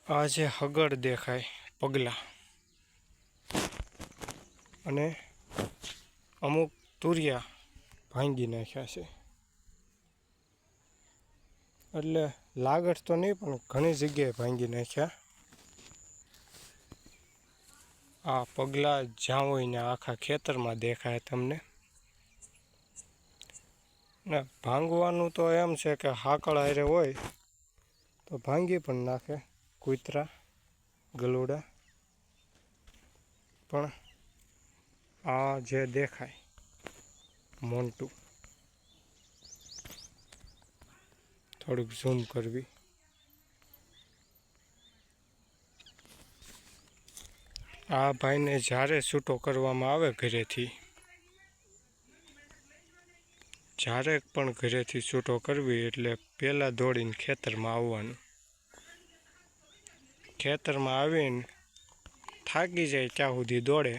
આ જે હગડ દેખાય પગલા અને અમુક તુરિયા ભાંગી નાખ્યા છે. એટલે લાગત તો નહીં પણ ઘણી જગ્યાએ ભાંગી નાખ્યા. આ પગલા જ્યાં હોય ને આખા ખેતરમાં દેખાય તમને. ને ભાંગવાનું તો એમ છે કે હાકળ હારે હોય તો ભાંગી પણ નાખે કૂતરા ગલુડા. પણ આ જે દેખાય મોન્ટું, થોડુંક ઝૂમ કરવી. આ ભાઈને જ્યારે છૂટો કરવામાં આવે ઘરેથી, જ્યારે પણ ઘરેથી છૂટો કરવી એટલે પહેલાં દોડીને ખેતરમાં આવવાનું. ખેતરમાં આવીને થાકી જાય ત્યાં સુધી દોડે.